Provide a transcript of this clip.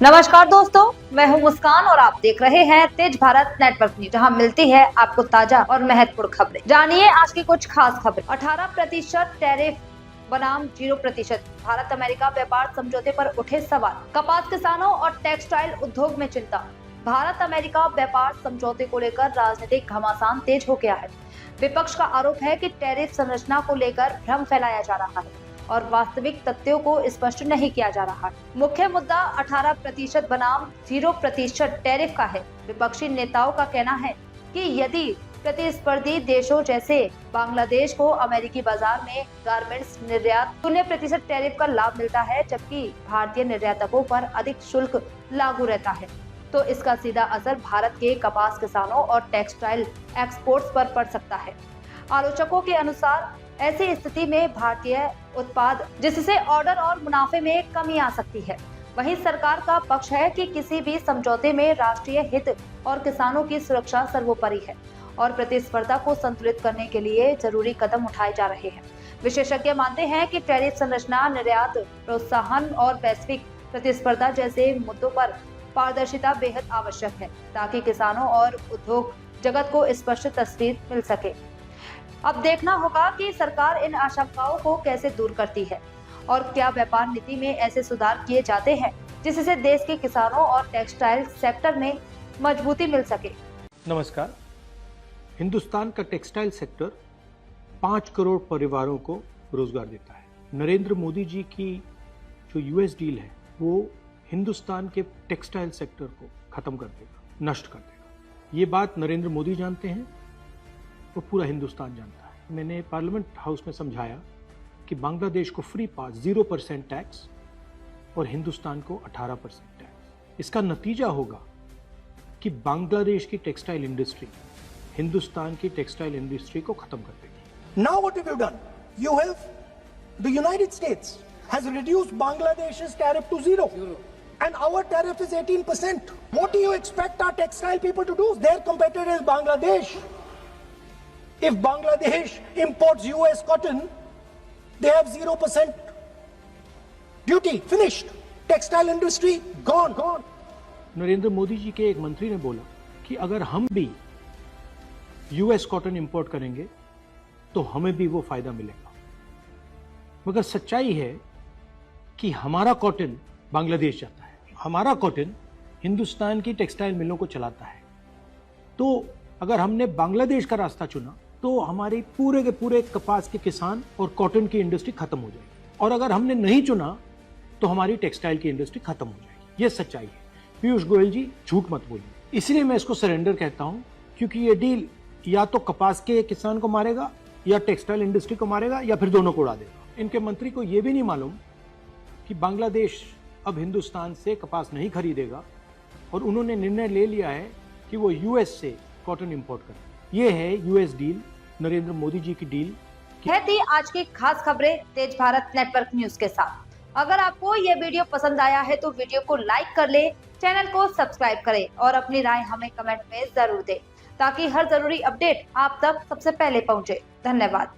नमस्कार दोस्तों, मैं हूं मुस्कान और आप देख रहे हैं तेज भारत नेटवर्क न्यूज, जहां मिलती है आपको ताजा और महत्वपूर्ण खबरें। जानिए आज की कुछ खास खबरें। 18% टैरिफ बनाम 0%। भारत अमेरिका व्यापार समझौते पर उठे सवाल। कपास किसानों और टेक्सटाइल उद्योग में चिंता। भारत अमेरिका व्यापार समझौते को लेकर राजनीतिक घमासान तेज हो गया है। विपक्ष का आरोप है कि टैरिफ संरचना को लेकर भ्रम फैलाया जा रहा है और वास्तविक तथ्यों को स्पष्ट नहीं किया जा रहा है। मुख्य मुद्दा 18% बनाम 0% टैरिफ का है। विपक्षी नेताओं का कहना है कि यदि प्रतिस्पर्धी देशों जैसे बांग्लादेश को अमेरिकी बाजार में गारमेंट्स निर्यात 0% टैरिफ का लाभ मिलता है, जबकि भारतीय निर्यातकों पर अधिक शुल्क लागू रहता है, तो इसका सीधा असर भारत के कपास किसानों और टेक्सटाइल एक्सपोर्ट्स पर पड़ सकता है। आलोचकों के अनुसार ऐसी स्थिति में भारतीय उत्पाद जिससे ऑर्डर और मुनाफे में कमी आ सकती है। वहीं सरकार का पक्ष है कि किसी भी समझौते में राष्ट्रीय हित और किसानों की सुरक्षा सर्वोपरि है और प्रतिस्पर्धा को संतुलित करने के लिए जरूरी कदम उठाए जा रहे हैं। विशेषज्ञ मानते हैं कि टैरिफ संरचना, निर्यात प्रोत्साहन और वैश्विक प्रतिस्पर्धा जैसे मुद्दों पर पारदर्शिता बेहद आवश्यक है, ताकि किसानों और उद्योग जगत को स्पष्ट तस्वीर मिल सके। अब देखना होगा कि सरकार इन आशंकाओं को कैसे दूर करती है और क्या व्यापार नीति में ऐसे सुधार किए जाते हैं जिससे देश के किसानों और टेक्सटाइल सेक्टर में मजबूती मिल सके। नमस्कार। हिंदुस्तान का टेक्सटाइल सेक्टर 5 करोड़ परिवारों को रोजगार देता है। नरेंद्र मोदी जी की जो यूएस डील है वो हिंदुस्तान के टेक्सटाइल सेक्टर को खत्म कर देगा, नष्ट कर देगा। ये बात नरेंद्र मोदी जानते हैं और पूरा हिंदुस्तान जानता है। मैंने पार्लियामेंट हाउस में समझाया कि बांग्लादेश को फ्री पास 0% टैक्स और हिंदुस्तान को 18% टैक्स। इसका नतीजा होगा कि बांग्लादेश की टेक्सटाइल इंडस्ट्री हिंदुस्तान की टेक्सटाइल इंडस्ट्री को खत्म कर देगी। Now what have you done? You have, the United States has reduced Bangladesh's tariff to zero. And our tariff is 18%. What do you expect our textile people to do? Their competitor is Bangladesh. If Bangladesh imports US cotton, they have 0% duty. Finished. Textile industry gone. Narendra Modi ji के एक मंत्री ने बोला कि अगर हम भी US cotton import करेंगे तो हमें भी वो फायदा मिलेगा। मगर सच्चाई है कि हमारा कॉटन बांग्लादेश जाता है, हमारा कॉटन हिंदुस्तान की टेक्सटाइल मिलों को चलाता है। तो अगर हमने बांग्लादेश का रास्ता चुना तो हमारे पूरे के पूरे कपास के किसान और कॉटन की इंडस्ट्री खत्म हो जाएगी, और अगर हमने नहीं चुना तो हमारी टेक्सटाइल की इंडस्ट्री खत्म हो जाएगी। ये सच्चाई है। पीयूष गोयल जी झूठ मत बोलिए। इसलिए मैं इसको सरेंडर कहता हूं, क्योंकि ये डील या तो कपास के किसान को मारेगा या टेक्सटाइल इंडस्ट्री को मारेगा या फिर दोनों को उड़ा देगा। इनके मंत्री को यह भी नहीं मालूम कि बांग्लादेश अब हिंदुस्तान से कपास नहीं खरीदेगा और उन्होंने निर्णय ले लिया है कि वो यूएस से कॉटन इंपोर्ट करें। ये है यूएस डील, नरेंद्र मोदी जी की डील। यह थी आज की खास खबरें तेज भारत नेटवर्क न्यूज के साथ। अगर आपको ये वीडियो पसंद आया है तो वीडियो को लाइक कर ले, चैनल को सब्सक्राइब करें और अपनी राय हमें कमेंट में जरूर दें, ताकि हर जरूरी अपडेट आप तक सबसे पहले पहुंचे। धन्यवाद।